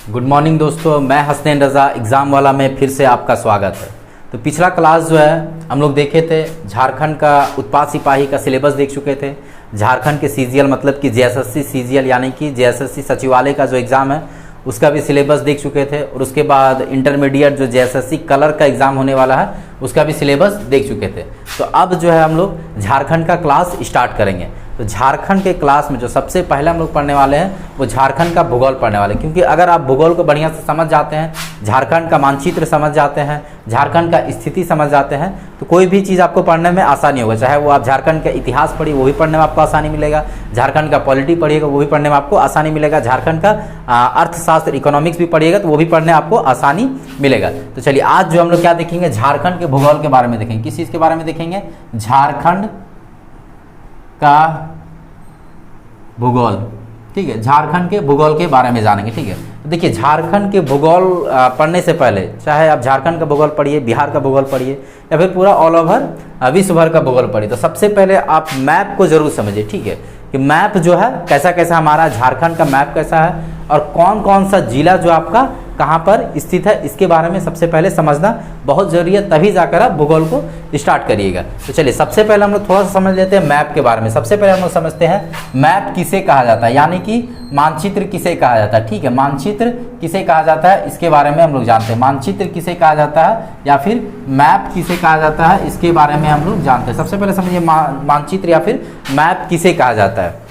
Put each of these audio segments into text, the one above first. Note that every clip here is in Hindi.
गुड मॉर्निंग दोस्तों, मैं हसनैन रज़ा एग्ज़ाम वाला में फिर से आपका स्वागत है। तो पिछला क्लास जो है हम लोग देखे थे, झारखंड का उत्पाद सिपाही का सिलेबस देख चुके थे। झारखंड के सीजीएल मतलब कि जेएसएससी सीजीएल यानी कि जेएसएससी सचिवालय का जो एग्ज़ाम है उसका भी सिलेबस देख चुके थे। और उसके बाद इंटरमीडिएट जो जेएसएससी कलर का एग्ज़ाम होने वाला है उसका भी सिलेबस देख चुके थे। तो अब जो है हम लोग झारखंड का क्लास स्टार्ट करेंगे। तो झारखंड के क्लास में जो सबसे पहले हम लोग पढ़ने वाले हैं वो झारखंड का भूगोल पढ़ने वाले हैं, क्योंकि अगर आप भूगोल को बढ़िया से समझ जाते हैं, झारखंड का मानचित्र समझ जाते हैं, झारखंड का स्थिति समझ जाते हैं, तो कोई भी चीज़ आपको पढ़ने में आसानी होगा। चाहे वो आप झारखंड का इतिहास पढ़िए, वो भी पढ़ने में आपको आसानी मिलेगा। झारखंड का पॉलिटी पढ़िएगा, वो भी पढ़ने में आपको आसानी मिलेगा। झारखंड का अर्थशास्त्र इकोनॉमिक्स भी पढ़िएगा तो वो भी पढ़ने आपको आसानी मिलेगा। तो चलिए आज जो हम लोग क्या देखेंगे, झारखंड के भूगोल के बारे में देखेंगे। किस चीज़ के बारे में देखेंगे? झारखंड का भूगोल। ठीक है, झारखंड के भूगोल के बारे में जानेंगे। ठीक है, तो देखिए झारखंड के भूगोल पढ़ने से पहले चाहे आप झारखंड का भूगोल पढ़िए, बिहार का भूगोल पढ़िए या फिर पूरा ऑल ओवर विश्व भर का भूगोल पढ़िए, तो सबसे पहले आप मैप को जरूर समझिए। ठीक है, कि मैप जो है कैसा कैसा हमारा झारखंड का मैप कैसा है और कौन कौन सा जिला जो आपका कहाँ पर स्थित है, इसके बारे में सबसे पहले समझना बहुत ज़रूरी है, तभी जाकर आप भूगोल को स्टार्ट करिएगा। तो चलिए सबसे पहले हम लोग थोड़ा सा समझ लेते हैं मैप के बारे में। सबसे पहले हम लोग समझते हैं मैप किसे कहा जाता है, यानी कि मानचित्र किसे कहा जाता है। ठीक है, मानचित्र किसे कहा जाता है इसके बारे में हम लोग जानते हैं। मानचित्र किसे कहा जाता है या फिर मैप किसे कहा जाता है इसके बारे में हम लोग जानते हैं। सबसे पहले समझिए मानचित्र या फिर मैप किसे कहा जाता है।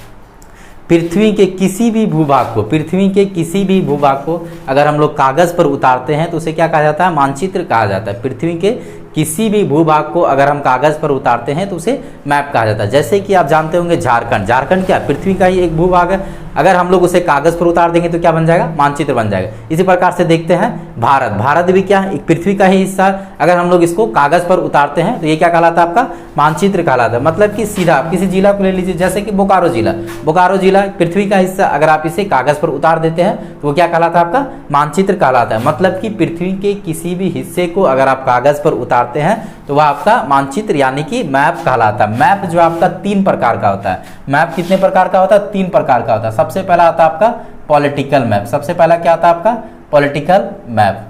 पृथ्वी के किसी भी भूभाग को, पृथ्वी के किसी भी भूभाग को अगर हम लोग कागज़ पर उतारते हैं तो उसे क्या कहा जाता है? मानचित्र कहा जाता है। पृथ्वी के किसी भी भूभाग को अगर हम कागज़ पर उतारते हैं तो उसे मैप कहा जाता है। जैसे कि आप जानते होंगे झारखंड, झारखंड क्या पृथ्वी का ही एक भूभाग है। अगर हम लोग उसे कागज़ पर उतार देंगे तो क्या बन जाएगा? मानचित्र बन जाएगा। इसी प्रकार से देखते हैं भारत, भारत भी क्या है? एक पृथ्वी का ही हिस्सा है। अगर हम लोग इसको कागज़ पर उतारते हैं तो ये क्या कहलाता है? आपका मानचित्र कहलाता है। मतलब कि सीधा आप किसी जिला को ले लीजिए, जैसे कि बोकारो जिला, बोकारो जिला पृथ्वी का हिस्सा, अगर आप इसे कागज़ पर उतार देते हैं तो वो क्या कहलाता है? आपका मानचित्र कहलाता है। मतलब कि पृथ्वी के किसी भी हिस्से को अगर आप कागज़ पर उतारते हैं तो वह आपका मानचित्र यानी कि मैप कहलाता है। मैप जो आपका 3 प्रकार का होता है। मैप कितने प्रकार का होता है? 3 प्रकार का होता है। सबसे पहला आता है आपका पॉलिटिकल मैप। सबसे पहला क्या आता है आपका? Political map.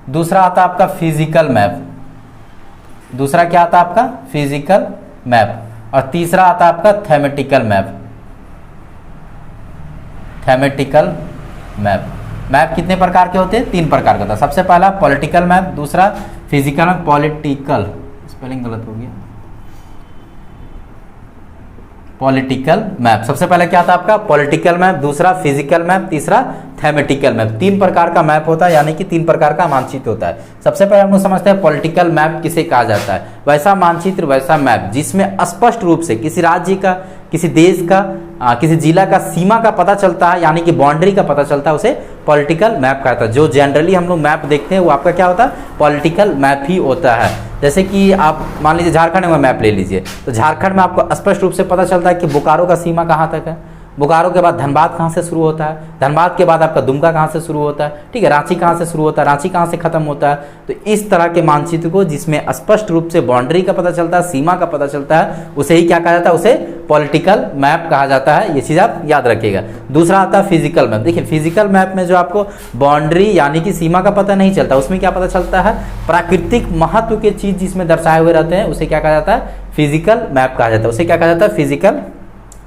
दूसरा आता है आपका फिजिकल मैप। दूसरा क्या आता है आपका? Physical map. और तीसरा आता है आपका thematical map. Thematic map. Map कितने प्रकार के होते हैं? 3 प्रकार का होता है। सबसे पहला पॉलिटिकल मैप, दूसरा फिजिकल मैप, पॉलिटिकल स्पेलिंग गलत हो गया, पॉलिटिकल मैप। सबसे पहले क्या था आपका? पॉलिटिकल मैप, दूसरा फिजिकल मैप, तीसरा थेमेटिकल मैप। 3 प्रकार का मैप होता है, यानी कि 3 प्रकार का मानचित्र होता है। सबसे पहले हम लोग समझते हैं पॉलिटिकल मैप किसे कहा जाता है। वैसा मानचित्र, वैसा मैप जिसमें स्पष्ट रूप से किसी राज्य का, किसी देश का, किसी जिला का सीमा का पता चलता है, यानी कि बाउंड्री का पता चलता है, उसे पॉलिटिकल मैप कहता है। जो जनरली हम लोग मैप देखते हैं वो आपका क्या होता है? पॉलिटिकल मैप ही होता है। जैसे कि आप मान लीजिए झारखंड में मैप ले लीजिए, तो झारखंड में आपको स्पष्ट रूप से पता चलता है कि बोकारो का सीमा कहाँ तक है, बोकारो के बाद धनबाद कहाँ से शुरू होता है, धनबाद के बाद आपका दुमका कहाँ से शुरू होता है, ठीक है, रांची कहाँ से शुरू होता है, रांची कहाँ से खत्म होता है। तो इस तरह के मानचित्र को जिसमें स्पष्ट रूप से बाउंड्री का पता चलता है, सीमा का पता चलता है, उसे ही क्या कहा जाता है? उसे पॉलिटिकल मैप कहा जाता है। ये चीज़ आप याद रखिएगा। दूसरा आता है फिजिकल मैप। देखिए फिजिकल मैप में जो आपको बाउंड्री यानी कि सीमा का पता नहीं चलता, उसमें क्या पता चलता है? प्राकृतिक महत्व के चीज़ जिसमें दर्शाए हुए रहते हैं उसे क्या कहा जाता है? फिजिकल मैप कहा जाता है। उसे क्या कहा जाता है? फिजिकल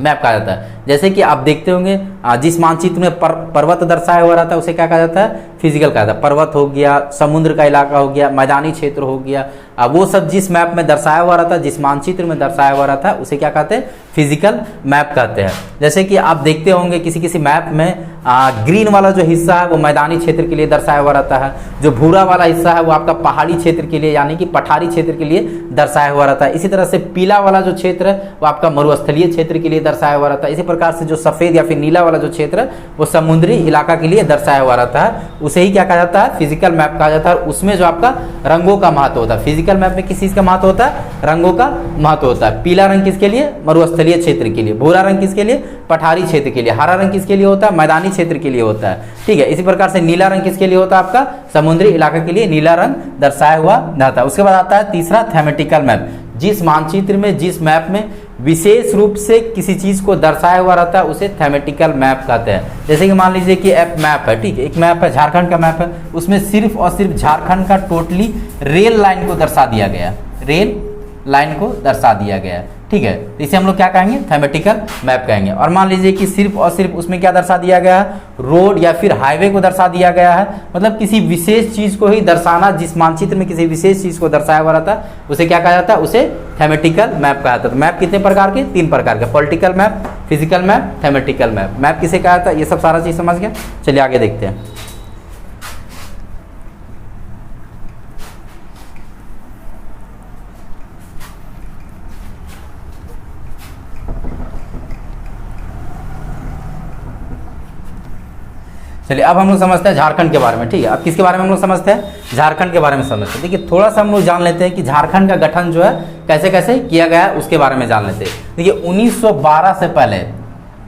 मैप कहा जाता है। जैसे कि आप देखते होंगे जिस मानचित्र में पर्वत दर्शाया हुआ रहता है उसे क्या कहा जाता है? फिजिकल कहा जाता है। पर्वत हो गया, समुद्र का इलाका हो गया, मैदानी क्षेत्र हो गया, वो सब जिस मैप में दर्शाया हुआ रहता है, जिस मानचित्र में दर्शाया हुआ रहता है उसे क्या कहते हैं? फिजिकल मैप कहते हैं। जैसे कि आप देखते होंगे किसी किसी मैप में ग्रीन वाला जो हिस्सा है वो मैदानी क्षेत्र के लिए दर्शाया हुआ रहता है, जो भूरा वाला हिस्सा है वो आपका पहाड़ी क्षेत्र के लिए यानी कि पठारी क्षेत्र के लिए दर्शाया हुआ रहता है। इसी तरह से पीला वाला जो क्षेत्र है वो आपका मरुस्थलीय क्षेत्र के लिए दर्शाया हुआ रहता है। इसी प्रकार से जो सफ़ेद या फिर नीला वाला जो क्षेत्र है वो समुद्री इलाका के लिए दर्शाया हुआ रहता है, उसे ही क्या कहा जाता है? फिजिकल मैप कहा जाता है। और उसमें जो आपका रंगों का महत्व होता है, फिजिकल मैप में किस चीज़ का महत्व होता है? रंगों का महत्व होता है। पीला रंग किसके लिए? मरुस्थलीय क्षेत्र के लिए। भूरा रंग किसके लिए? पठारी क्षेत्र के लिए। हरा रंग किसके लिए होता है? मैदानी क्षेत्र के लिए होता है, ठीक है। इसी प्रकार से नीला रंग किसके लिए होता है? आपका समुद्री इलाका के लिए नीला रंग दर्शाया हुआ रहता है। उसके बाद आता है तीसरा थेमेटिकल मैप, जिस मानचित्र में, जिस मैप में विशेष रूप से किसी चीज़ को दर्शाया हुआ रहता है उसे थेमेटिकल मैप कहते हैं। जैसे कि मान लीजिए कि एक मैप है, ठीक है, एक मैप है, झारखंड का मैप है, उसमें सिर्फ और सिर्फ झारखंड का टोटली रेल लाइन को दर्शा दिया गया, रेल लाइन को दर्शा दिया गया, ठीक है, तो इसे हम लोग क्या कहेंगे, थेमेटिकल मैप कहेंगे। और मान लीजिए कि सिर्फ और सिर्फ उसमें क्या दर्शा दिया गया है, रोड या फिर हाईवे को दर्शा दिया गया है, मतलब किसी विशेष चीज़ को ही दर्शाना, जिस मानचित्र में किसी विशेष चीज़ को दर्शाया हुआ रहता है उसे क्या कहा जाता है, उसे थेमेटिकल मैप कहा जाता है। तो मैप कितने प्रकार के, 3 प्रकार के, political map, physical map, thematic map. Map किसे कहा जाता है, ये सब सारा चीज़ समझ गया। चलिए आगे देखते हैं। चलिए अब हम लोग समझते हैं झारखंड के बारे में, ठीक है। अब किसके बारे में हम लोग समझते हैं, झारखंड के बारे में समझते हैं। देखिए थोड़ा सा हम लोग जान लेते हैं कि झारखंड का गठन जो है कैसे कैसे किया गया है, उसके बारे में जान लेते हैं। देखिए 1912 से पहले,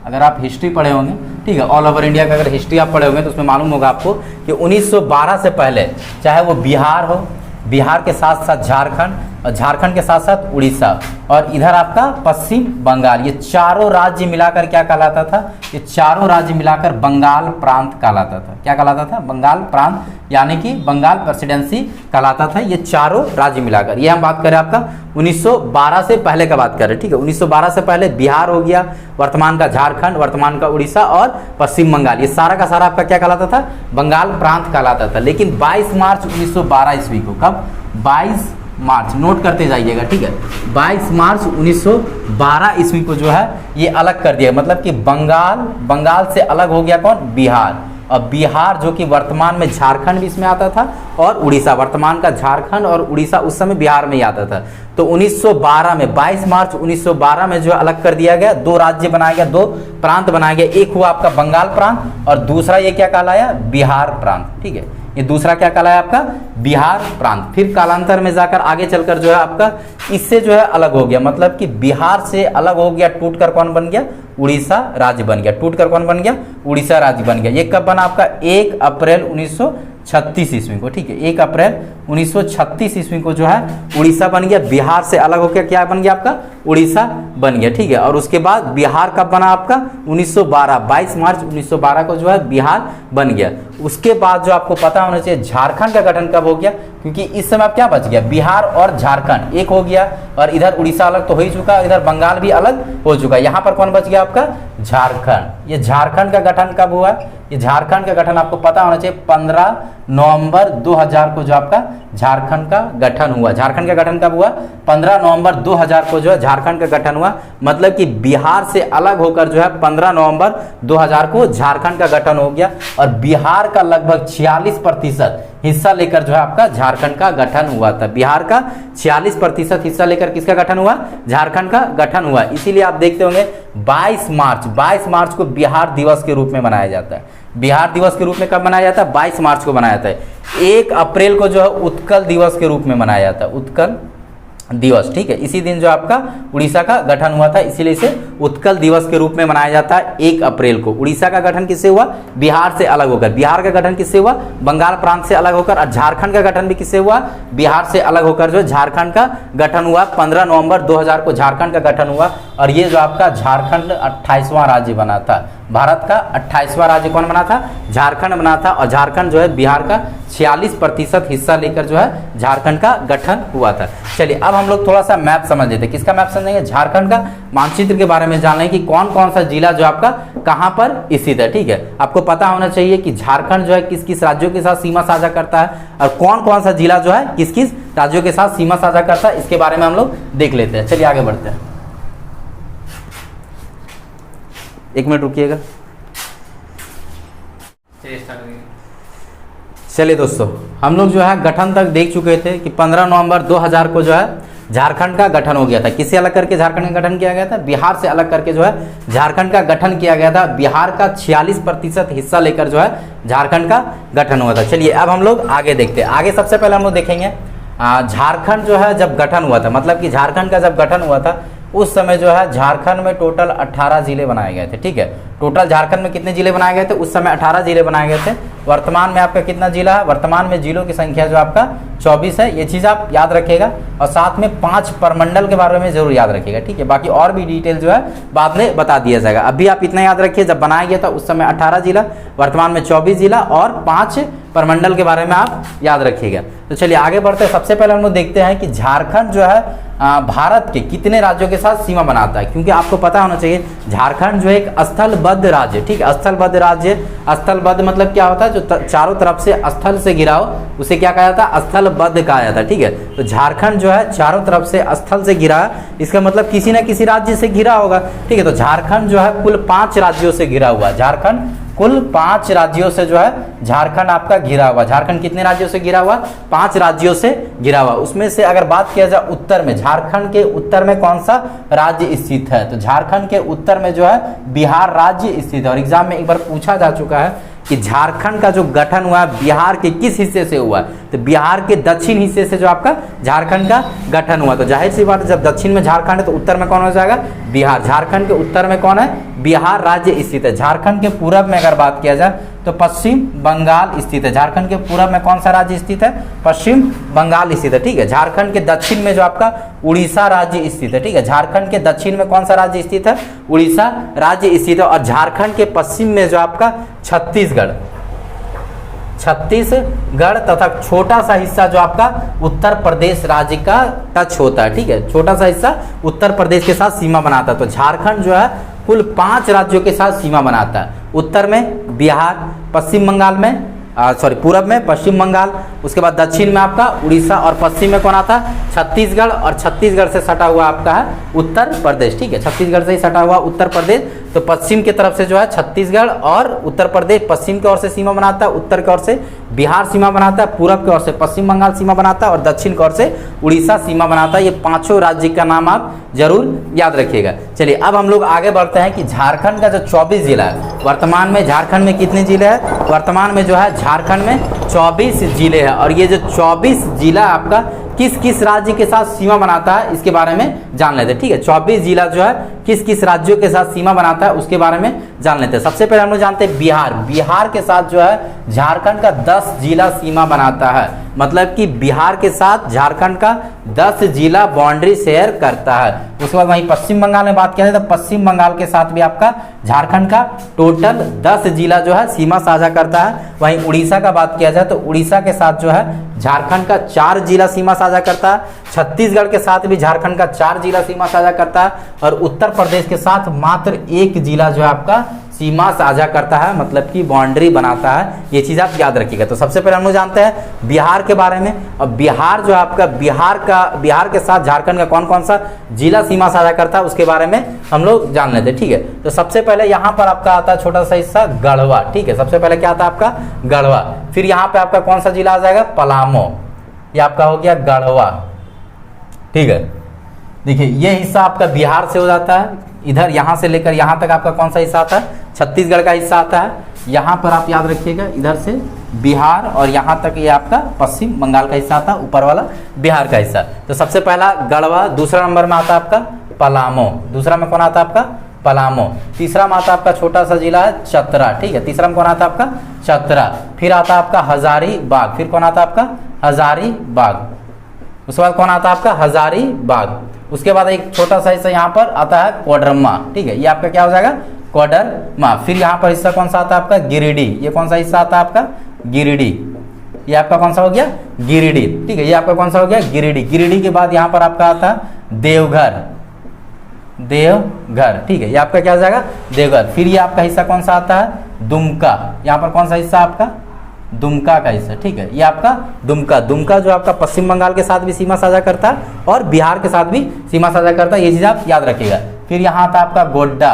अगर आप हिस्ट्री पढ़े होंगे, ठीक है, ऑल ओवर इंडिया का अगर हिस्ट्री आप पढ़े होंगे तो उसमें मालूम होगा आपको कि 1912 से पहले, चाहे वो बिहार हो, बिहार के साथ साथ झारखंड, और झारखंड के साथ साथ उड़ीसा, और इधर आपका पश्चिम बंगाल, ये चारों राज्य मिलाकर क्या कहलाता था, ये चारों राज्य मिलाकर बंगाल प्रांत कहलाता था। क्या कहलाता था, बंगाल प्रांत, यानी कि बंगाल प्रेसिडेंसी कहलाता था, ये चारों राज्य मिलाकर। ये हम बात करें आपका 1912 से पहले का बात करें, ठीक है। 1912 से पहले बिहार हो गया, वर्तमान का झारखंड, वर्तमान का उड़ीसा और पश्चिम बंगाल, ये सारा का सारा आपका क्या कहलाता था, बंगाल प्रांत कहलाता था। लेकिन 22 मार्च 1912 ईस्वी को, कब, 22 मार्च, नोट करते जाइएगा, ठीक है, 22 मार्च 1912 ईस्वी को जो है ये अलग कर दिया, मतलब कि बंगाल से अलग हो गया कौन, बिहार। और बिहार जो कि वर्तमान में झारखंड भी इसमें आता था, और उड़ीसा, वर्तमान का झारखंड और उड़ीसा उस समय बिहार में ही आता था। तो 1912 में, 22 मार्च 1912 में जो अलग कर दिया गया, 2 राज्य बनाया गया, 2 प्रांत बनाया गया। एक हुआ आपका बंगाल प्रांत और दूसरा ये क्या कहलाया, बिहार प्रांत, ठीक है, ये दूसरा क्या कहलाया आपका, बिहार प्रांत। फिर कालांतर में जाकर आगे चलकर जो है आपका इससे जो है अलग हो गया, मतलब कि बिहार से अलग हो गया, टूटकर कौन बन गया, उड़ीसा राज्य बन गया, टूटकर कौन बन गया, उड़ीसा राज्य बन गया। ये कब बना आपका, 1 अप्रैल 1936 ईस्वी को, ठीक है, 1 अप्रैल 1936 ईस्वी को जो है उड़ीसा बन गया, बिहार से अलग होकर क्या बन गया आपका, उड़ीसा बन गया, ठीक है। और उसके बाद बिहार कब बना आपका, 1912, 22 मार्च 1912 को जो है बिहार बन गया। उसके बाद जो आपको पता होना चाहिए, झारखंड का गठन कब हो गया, क्योंकि इस समय अब क्या बच गया, बिहार और झारखंड एक हो गया, और इधर उड़ीसा अलग तो हो ही चुका, इधर बंगाल भी अलग हो चुका, यहाँ पर कौन बच गया आपका, झारखंड। ये झारखंड का गठन कब हुआ, ये झारखंड का गठन आपको पता होना चाहिए 15 नवंबर 2000 को जो आपका झारखंड का गठन हुआ। झारखंड का गठन कब हुआ, 15 नवंबर 2000 को जो है झारखंड का गठन हुआ, मतलब कि बिहार से अलग होकर जो है 15 नवंबर 2000 को झारखंड का गठन हो गया, और बिहार का लगभग 46% हिस्सा लेकर जो है आपका झारखंड का गठन हुआ था। बिहार का 46% हिस्सा लेकर किसका गठन हुआ, झारखंड का गठन हुआ। इसीलिए आप देखते होंगे 22 मार्च को बिहार दिवस के रूप में मनाया जाता है। बिहार दिवस के रूप में कब मनाया जाता है, 22 मार्च को मनाया जाता है। 1 अप्रैल को जो है उत्कल दिवस के रूप में मनाया जाता है, उत्कल दिवस, ठीक है। इसी दिन जो आपका उड़ीसा का गठन हुआ था, इसीलिए इसे उत्कल दिवस के रूप में मनाया जाता है 1 अप्रैल को। उड़ीसा का गठन किससे हुआ, बिहार से अलग होकर। बिहार का गठन किससे हुआ, बंगाल प्रांत से अलग होकर। और झारखंड का गठन भी किससे हुआ, बिहार से अलग होकर जो झारखंड का गठन हुआ। 15 नवंबर 2000 को झारखंड का गठन हुआ, और ये जो आपका झारखंड 28वां राज्य बना था। भारत का 28वां राज्य कौन बना था, झारखंड बना था। और झारखंड जो है बिहार का 46% हिस्सा लेकर जो है झारखंड का गठन हुआ था। चलिए अब हम लोग थोड़ा सा मैप समझ लेते हैं। किसका मैप समझेंगे, झारखंड का मानचित्र के बारे में जान लें कि कौन कौन सा जिला जो आपका कहां पर स्थित है, ठीक है। आपको पता होना चाहिए कि झारखंड जो है किस किस राज्यों के साथ सीमा साझा करता है, और कौन कौन सा जिला जो है किस किस राज्यों के साथ सीमा साझा करता है, इसके बारे में हम लोग देख लेते हैं। चलिए आगे बढ़ते हैं, 1 मिनट रुकिएगा। चलिए दोस्तों, हम लोग जो है गठन तक देख चुके थे कि 15 नवंबर 2000 को जो है झारखंड का गठन हो गया था। किससे अलग करके झारखंड का गठन किया गया था, बिहार से अलग करके जो है झारखंड का गठन किया गया था। बिहार का 46% हिस्सा लेकर जो है झारखंड का गठन हुआ था। चलिए अब हम लोग आगे देखते हैं। आगे सबसे पहले हम लोग देखेंगे झारखंड जो है जब गठन हुआ था, मतलब कि झारखंड का जब गठन हुआ था उस समय जो है झारखंड में टोटल 18 जिले बनाए गए थे, ठीक है। टोटल झारखंड में कितने जिले बनाए गए थे? उस समय 18 जिले बनाए गए थे। वर्तमान में आपका कितना जिला है? वर्तमान में जिलों की संख्या जो आपका 24 है। ये चीज़ आप याद रखिएगा और साथ में 5 प्रमंडल के बारे में जरूर याद रखिएगा, ठीक है। बाकी और भी डिटेल जो है बाद में बता दिया जाएगा। अभी आप इतना याद रखिए, जब बनाया गया था उस समय 18 जिला, वर्तमान में 24 जिला और 5 प्रमंडल के बारे में आप याद रखिएगा। तो चलिए आगे बढ़ते हैं। सबसे पहले हम लोग देखते हैं कि झारखंड जो है भारत के कितने राज्यों के साथ सीमा बनाता है, क्योंकि आपको पता होना चाहिए झारखंड जो है एक स्थलबद्ध राज्य है, ठीक है। स्थलबद्ध राज्य, स्थलबद्ध मतलब क्या होता है? जो चारों तरफ से स्थल से घिरा हो उसे क्या कहा जाता है? स्थलबद्ध कहा जाता है, ठीक है। तो झारखंड जो है चारों तरफ से स्थल से घिरा है, इसका मतलब किसी न किसी राज्य से घिरा होगा, ठीक है। तो झारखंड जो है कुल 5 राज्यों से घिरा हुआ है। झारखंड कुल 5 राज्यों से जो है झारखंड आपका घिरा हुआ। झारखंड कितने राज्यों से घिरा हुआ? 5 राज्यों से घिरा हुआ। उसमें से अगर बात किया जाए उत्तर में, झारखंड के उत्तर में कौन सा राज्य स्थित है? तो झारखंड के उत्तर में जो है बिहार राज्य स्थित है। और एग्जाम में एक बार पूछा जा चुका है कि झारखंड का जो गठन हुआ है बिहार के किस हिस्से से हुआ? तो बिहार के दक्षिण हिस्से से जो आपका झारखंड का गठन हुआ। तो जाहिर सी बात है, जब दक्षिण में झारखंड है तो उत्तर में कौन हो जाएगा? बिहार। झारखंड के उत्तर में कौन है? बिहार राज्य स्थित है। झारखंड के पूरब में अगर बात किया जाए तो पश्चिम बंगाल स्थित है। झारखंड के पूरब में कौन सा राज्य स्थित है? पश्चिम बंगाल स्थित है, ठीक है। झारखंड के दक्षिण में जो आपका उड़ीसा राज्य स्थित है, ठीक है। झारखंड के दक्षिण में कौन सा राज्य स्थित है? उड़ीसा राज्य स्थित है। और झारखंड के पश्चिम में जो आपका छत्तीसगढ़ तथा छोटा सा हिस्सा जो आपका उत्तर प्रदेश राज्य का टच होता है, ठीक है। छोटा सा हिस्सा उत्तर प्रदेश के साथ सीमा बनाता है। तो झारखंड जो है कुल 5 राज्यों के साथ सीमा बनाता है। उत्तर में बिहार, पश्चिम बंगाल में पूरब में पश्चिम बंगाल, उसके बाद दक्षिण में आपका उड़ीसा और पश्चिम में कौन आता है? छत्तीसगढ़। और छत्तीसगढ़ से सटा हुआ आपका है उत्तर प्रदेश, ठीक है। छत्तीसगढ़ से ही सटा हुआ उत्तर प्रदेश। तो पश्चिम की तरफ से जो है छत्तीसगढ़ और उत्तर प्रदेश पश्चिम की ओर से सीमा बनाता है, उत्तर की ओर से बिहार सीमा बनाता है, पूरब की ओर से पश्चिम बंगाल सीमा बनाता है और दक्षिण की ओर से उड़ीसा सीमा बनाता है। ये 5 राज्य का नाम आप जरूर याद रखिएगा। चलिए अब हम लोग आगे बढ़ते हैं कि झारखंड का जो 24 जिला है, वर्तमान में झारखंड में कितने जिले हैं? वर्तमान में जो है झारखंड में 24 जिले हैं। और ये जो 24 जिला आपका किस किस राज्य के साथ सीमा बनाता है इसके बारे में जान लेते हैं, ठीक है। 24 जिला जो है किस किस राज्यों के साथ सीमा बनाता है उसके बारे में जान लेते हैं। सबसे पहले हम लोग जानते हैं बिहार। बिहार के साथ जो है झारखंड का 10 जिला सीमा बनाता है, मतलब कि बिहार के साथ झारखंड का 10 जिला बाउंड्री शेयर करता है। उसके बाद वहीं पश्चिम बंगाल में बात किया जाए तो पश्चिम बंगाल के साथ भी आपका झारखंड का टोटल 10 जिला जो है सीमा साझा करता है। वहीं उड़ीसा का बात किया जाए तो उड़ीसा के साथ जो है झारखंड का 4 जिला सीमा साझा करता है। छत्तीसगढ़ के साथ भी झारखंड का 4 जिला सीमा साझा करता है। और उत्तर प्रदेश के साथ मात्र 1 जिला जो है आपका सीमा साझा करता है, मतलब कि बाउंड्री बनाता है। ये चीज़ आप याद रखिएगा। तो सबसे पहले हम लोग जानते हैं बिहार के बारे में। और बिहार जो आपका बिहार के साथ झारखंड का कौन कौन सा जिला सीमा साझा करता है उसके बारे में हम लोग जान लेते हैं, ठीक है। तो सबसे पहले यहाँ पर आपका आता है छोटा सा हिस्सा गढ़वा, ठीक है। सबसे पहले क्या आता है आपका? गढ़वा। फिर यहाँ पे आपका कौन सा जिला आ जाएगा? पलामू। ये आपका हो गया गढ़वा, ठीक है। देखिए ये हिस्सा आपका बिहार से हो जाता है। इधर यहाँ से लेकर यहाँ तक आपका कौन सा हिस्सा आता है? छत्तीसगढ़ का हिस्सा आता है। यहाँ पर आप याद रखिएगा इधर से बिहार और यहाँ तक ये आपका पश्चिम बंगाल का हिस्सा आता है, ऊपर वाला बिहार का हिस्सा। तो सबसे पहला गढ़वा। दूसरा नंबर में आता है आपका पलामू। दूसरा में कौन आता है आपका? पलामू। तीसरा में आता है आपका छोटा सा जिला है चतरा, ठीक है। तीसरा में कौन आता है आपका? चतरा। फिर आता है आपका हजारीबाग। फिर कौन आता है आपका? हजारीबाग। उसके बाद कौन आता है आपका? हजारीबाग। उसके बाद एक छोटा सा हिस्सा यहाँ पर आता है कोडरमा, ठीक है। ये आपका क्या हो जाएगा? कोडरमा। फिर यहाँ पर हिस्सा कौन सा आता है आपका? गिरिडीह। ये कौन सा हिस्सा आता है आपका? गिरिडीह। ये आपका कौन सा हो गया? गिरिडीह, ठीक है। ये आपका कौन सा हो गया? गिरिडीह। गिरिडीह के बाद यहाँ पर आपका आता है देवघर, ठीक है। ये आपका क्या हो जाएगा? देवघर। फिर ये आपका हिस्सा कौन सा आता है? दुमका। यहाँ पर कौन सा हिस्सा आपका? दुमका का हिस्सा, ठीक है। ये आपका दुमका जो आपका पश्चिम बंगाल के साथ भी सीमा साझा करता है और बिहार के साथ भी सीमा साझा करता है। ये चीज आप याद रखिएगा। फिर यहाँ आता आपका गोड्डा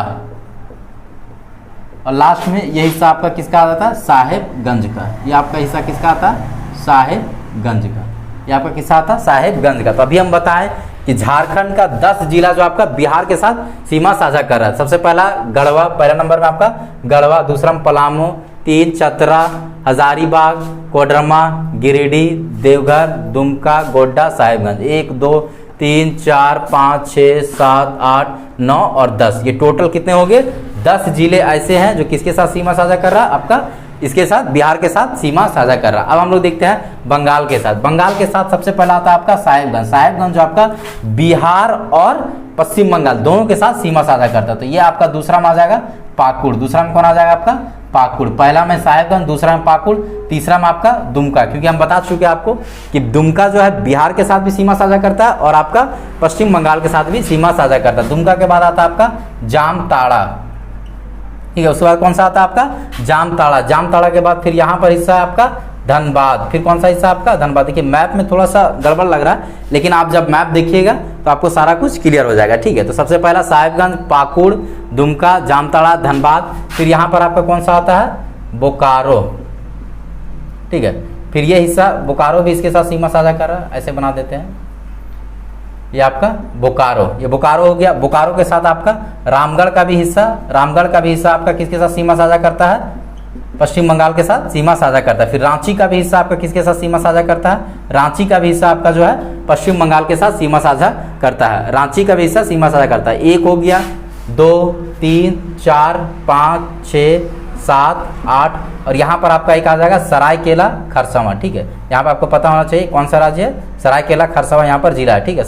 और लास्ट में ये हिस्सा आपका किसका आता है? साहेबगंज का। ये आपका हिस्सा किसका आता है? साहेबगंज का। ये आपका किसका आता है? साहेबगंज का। तो अभी हम बताएं कि झारखंड का 10 जिला जो आपका बिहार के साथ सीमा साझा कर रहा है। सबसे पहला गढ़वा, पहला नंबर में आपका गढ़वा। दूसरा में पलामू, 3 चतरा, हजारीबाग, कोडरमा, गिरिडीह, देवघर, दुमका, गोड्डा, साहेबगंज। 1 2 3 4 5 6 7 8 9 और 10। ये टोटल कितने हो गए? 10 जिले ऐसे हैं जो किसके साथ सीमा साझा कर रहा है, आपका इसके साथ बिहार के साथ सीमा साझा कर रहा है। अब हम लोग देखते हैं बंगाल के साथ। बंगाल के साथ सबसे पहला आता है आपका साहेबगंज। साहेबगंज जो आपका बिहार और पश्चिम बंगाल दोनों के साथ सीमा साझा करता है। तो ये आपका दूसरा में आ जाएगा पाकुड़। दूसरा में कौन आ जाएगा आपका पाकुड़। पहला में साहेबगंज, दूसरा में पाकुड़, तीसरा में आपका दुमका, क्योंकि हम बता चुके आपको कि दुमका जो है बिहार के साथ भी सीमा साझा करता है और आपका पश्चिम बंगाल के साथ भी सीमा साझा करता है। दुमका के बाद आता है आपका जामताड़ा, ठीक है। उसके बाद कौन सा आता है आपका जामताड़ा। जामताड़ा के बाद फिर यहाँ पर हिस्सा है आपका धनबाद। फिर कौन सा हिस्सा आपका धनबाद। देखिए मैप में थोड़ा सा गड़बड़ लग रहा है, लेकिन आप जब मैप देखिएगा तो आपको सारा कुछ क्लियर हो जाएगा, ठीक है। तो सबसे पहला साहेबगंज, पाकुड़, दुमका, जामताड़ा, धनबाद। फिर यहाँ पर आपका कौन सा आता है बोकारो, ठीक है। फिर ये हिस्सा बोकारो भी इसके साथ सीमा साझा कर रहा है, ऐसे बना देते हैं। ये आपका बोकारो, ये बोकारो हो गया। बोकारो के साथ आपका रामगढ़ का भी हिस्सा, रामगढ़ का भी हिस्सा आपका किसके साथ सीमा साझा करता है, पश्चिम बंगाल के साथ सीमा साझा करता है। फिर रांची का भी हिस्सा आपका किसके साथ सीमा साझा करता है, रांची का भी हिस्सा आपका जो है पश्चिम बंगाल के साथ सीमा साझा करता है। रांची का भी हिस्सा सीमा साझा करता है। 1 हो गया, 2, 3, 4, 5, 6, 7, 8 और यहाँ पर आपका एक आ जाएगा सरायकेला खरसावां, ठीक है। यहाँ पर आपको पता होना चाहिए कौन सा राज्य है, सरायकेला खरसावां यहाँ पर जिला है, ठीक है।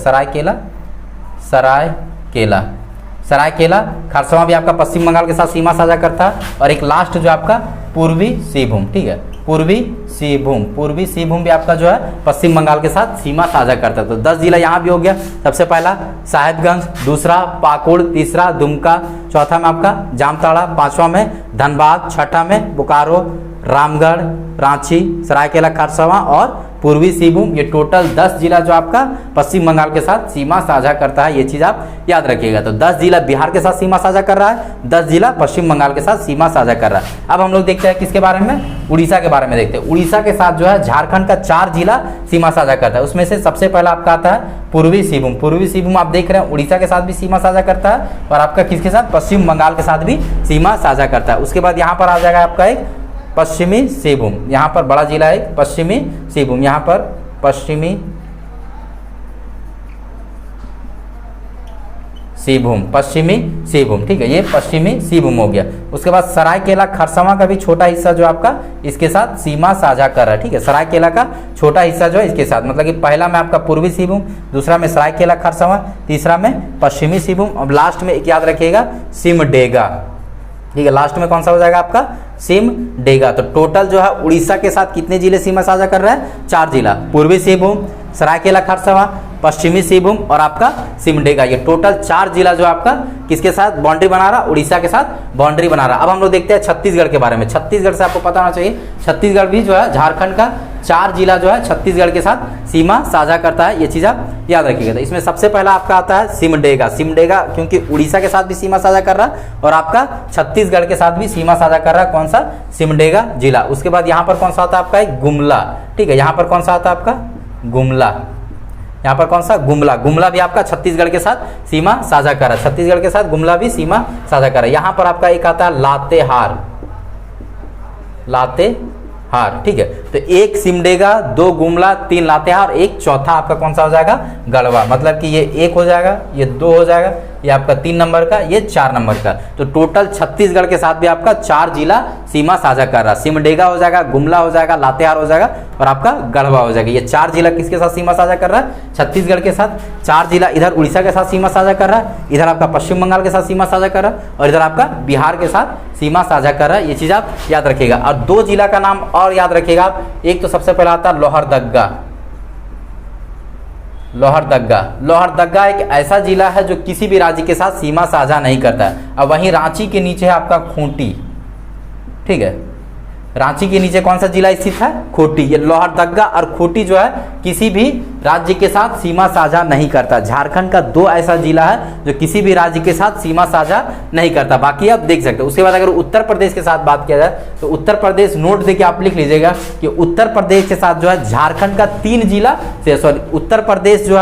सरायकेला खरसावां भी आपका पश्चिम बंगाल के साथ सीमा साझा करता है। और एक लास्ट जो आपका पूर्वी सिंहभूम, ठीक है, पूर्वी सिंहभूम भी आपका जो है पश्चिम बंगाल के साथ सीमा साझा करता है। तो 10 जिला यहाँ भी हो गया। सबसे पहला साहेबगंज, दूसरा पाकुड़, तीसरा दुमका, चौथा में आपका जामताड़ा, पांचवा में धनबाद, छठा में बोकारो, रामगढ़, रांची, सरायकेला खरसावां और पूर्वी सिंहभूम। ये टोटल 10 जिला जो आपका पश्चिम बंगाल के साथ सीमा साझा करता है, ये चीज आप याद रखिएगा। तो 10 जिला बिहार के साथ सीमा साझा कर रहा है, 10 जिला पश्चिम बंगाल के साथ सीमा साझा कर रहा है। अब हम लोग देखते हैं किसके बारे में, उड़ीसा के बारे में देखते हैं। उड़ीसा के साथ जो है झारखंड का 4 जिला सीमा साझा करता है। उसमें से सबसे पहला आपका आता है पूर्वी सिंहभूम। पूर्वी सिंहभूम आप देख रहे हैं उड़ीसा के साथ भी सीमा साझा करता है और आपका किसके साथ, पश्चिम बंगाल के साथ भी सीमा साझा करता है। उसके बाद यहाँ पर आ जाएगा आपका एक पश्चिमी सिंहभूम, यहाँ पर बड़ा जिला है पश्चिमी सिंहभूम, यहाँ पर पश्चिमी सिंहभूम, ठीक है। ये पश्चिमी सिंहभूम हो गया। उसके बाद सरायकेला खरसावां का भी छोटा हिस्सा जो आपका इसके साथ सीमा साझा कर रहा है, ठीक है। सरायकेला का छोटा हिस्सा जो है इसके साथ, मतलब कि पहला में आपका पूर्वी सिंहभूम, दूसरा में सरायकेला खरसावां, तीसरा में पश्चिमी सिंहभूम और लास्ट में एक याद रखिएगा सिमडेगा, ठीक है। लास्ट में कौन सा हो जाएगा आपका सिमडेगा। तो टोटल जो है उड़ीसा के साथ कितने जिले सीमा साझा कर रहा है, 4 जिला, पूर्वी सिंहभूम, सरायकेला खरसावां, पश्चिमी सिंहभूम और आपका सिमडेगा। ये टोटल 4 जिला जो आपका किसके साथ बाउंड्री बना रहा, उड़ीसा के साथ बाउंड्री बना रहा। अब हम लोग देखते हैं छत्तीसगढ़ के बारे में। छत्तीसगढ़ से आपको पता होना चाहिए, छत्तीसगढ़ भी जो है झारखंड का 4 जिला जो है छत्तीसगढ़ के साथ सीमा साझा करता है, ये चीज आप याद रखिएगा। तो इसमें सबसे पहला आपका आता है सिमडेगा। सिमडेगा क्योंकि उड़ीसा के साथ भी सीमा साझा कर रहा है और आपका छत्तीसगढ़ के साथ भी सीमा साझा कर रहा है, कौन सा, सिमडेगा जिला। उसके बाद यहाँ पर कौन सा आता है आपका एक गुमला, ठीक है। यहाँ पर कौन सा आता है आपका गुमला, यहाँ पर कौन सा गुमला। गुमला भी आपका छत्तीसगढ़ के साथ सीमा साझा कर रहा है, छत्तीसगढ़ के साथ गुमला भी सीमा साझा कर रहा है। यहाँ पर आपका एक आता है लातेहार, ठीक है। तो 1 सिमडेगा, 2 गुमला, 3 लातेहार, एक चौथा आपका कौन सा हो जाएगा गढ़वा। मतलब कि ये 1 हो जाएगा, ये 2 हो जाएगा, ये आपका 3 नंबर का, ये 4 नंबर का। तो टोटल छत्तीसगढ़ के साथ भी आपका 4 जिला सीमा साझा कर रहा है। सिमडेगा हो जाएगा, गुमला हो जाएगा, लातेहार हो जाएगा और आपका गढ़वा हो जाएगा। ये 4 जिला किसके साथ सीमा साझा कर रहा है, छत्तीसगढ़ के साथ। 4 जिला इधर उड़ीसा के साथ सीमा साझा कर रहा है, इधर आपका पश्चिम बंगाल के साथ सीमा साझा कर रहा है और इधर आपका बिहार के साथ सीमा साझा कर रहा है। ये चीज आप याद रखिएगा। और 2 जिला का नाम और याद रखिएगा आप। एक तो सबसे पहला आता है लोहरदग्गा एक ऐसा जिला है जो किसी भी राज्य के साथ सीमा साझा नहीं करता है। अब वहीं रांची के नीचे है आपका खूंटी, ठीक है। रांची के नीचे कौन सा जिला स्थित है, खूंटी। ये लोहरदग्गा और खूंटी जो है किसी भी राज्य के साथ सीमा साझा नहीं करता। झारखंड का 2 ऐसा जिला है जो किसी भी राज्य के साथ सीमा साझा नहीं करता, बाकी आप देख सकते हो। उसके बाद अगर उत्तर प्रदेश के साथ बात किया जाए तो उत्तर प्रदेश, नोट देके आप लिख लीजिएगा कि उत्तर प्रदेश के साथ जो है झारखंड का 3 जिला से, सॉरी, उत्तर प्रदेश जो है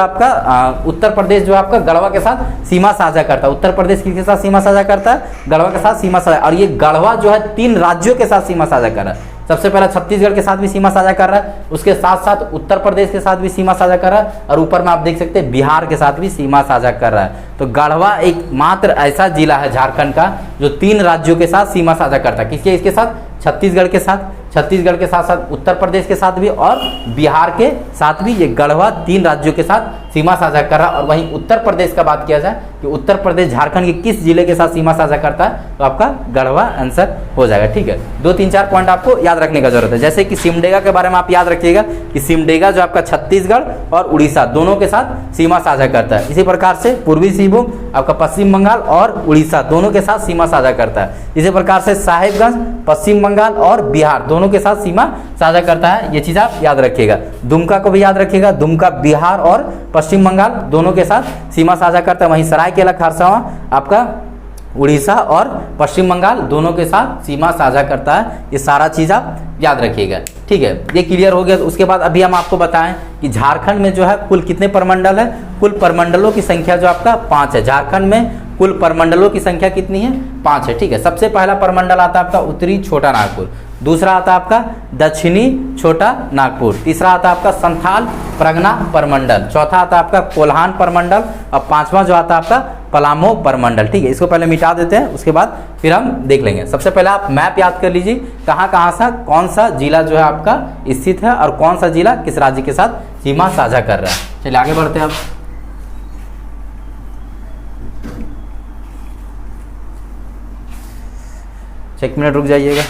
आपका गढ़वा के साथ सीमा साझा करता है। उत्तर प्रदेश किसके साथ सीमा साझा करता है, गढ़वा के साथ सीमा साझा। और ये गढ़वा जो है 3 राज्यों के साथ सीमा साझा कर रहा है। सबसे पहला छत्तीसगढ़ के साथ भी सीमा साझा कर रहा है, उसके साथ साथ उत्तर प्रदेश के साथ भी सीमा साझा कर रहा है, और ऊपर में आप देख सकते हैं बिहार के साथ भी सीमा साझा कर रहा है। तो गढ़वा एक मात्र ऐसा जिला है झारखंड का जो 3 राज्यों के साथ सीमा साझा करता है। किसके? इसके साथ, छत्तीसगढ़ के साथ, छत्तीसगढ़ के साथ साथ उत्तर प्रदेश के साथ भी और बिहार के साथ भी। ये गढ़वा 3 राज्यों के साथ सीमा साझा कर रहा है। और वहीं उत्तर प्रदेश का बात किया जाए कि उत्तर प्रदेश झारखंड के किस जिले के साथ सीमा साझा करता है, तो आपका गढ़वा आंसर हो जाएगा। ठीक है, 2-3-4 पॉइंट आपको याद रखने का जरूरत है। जैसे कि सिमडेगा के बारे में आप याद रखिएगा कि सिमडेगा जो आपका छत्तीसगढ़ और उड़ीसा दोनों के साथ सीमा साझा करता है। इसी प्रकार से पूर्वी सिंहभूम आपका पश्चिम बंगाल और उड़ीसा दोनों के साथ सीमा साझा करता है। इसी प्रकार से साहेबगंज पश्चिम बंगाल और बिहार दोनों के साथ सीमा साझा करता है। ये चीज आप याद रखिएगा। दुमका को भी याद रखिएगा, दुमका बिहार और पश्चिम बंगाल दोनों के साथ सीमा साझा करता है। वहीं सरायकेला खरसावां आपका उड़ीसा और पश्चिम बंगाल दोनों के साथ सीमा साझा करता है। ये सारा चीज आप याद रखिएगा। ठीक है, ये क्लियर हो गया। तो उसके बाद अभी हम आपको बताएं कि झारखंड में जो है कुल कितने प्रमंडल है। कुल प्रमंडलों की संख्या जो आपका 5 है। झारखंड में कुल प्रमंडलों की संख्या कितनी है? 5 है। ठीक है, सबसे पहला प्रमंडल आता है आपका उत्तरी छोटा नागपुर, दूसरा आता है आपका दक्षिणी छोटा नागपुर, तीसरा आता है आपका संथाल परगना प्रमंडल, चौथा आता है आपका कोल्हान प्रमंडल, और 5वां जो आता है आपका पलामू प्रमंडल। ठीक है, इसको पहले मिटा देते हैं, उसके बाद फिर हम देख लेंगे। सबसे पहले आप मैप याद कर लीजिए, कहाँ कहाँ सा कौन सा जिला जो है आपका स्थित है और कौन सा जिला किस राज्य के साथ सीमा साझा कर रहा है। चलिए आगे बढ़ते हैं अब। एक मिनट रुक जाइएगा।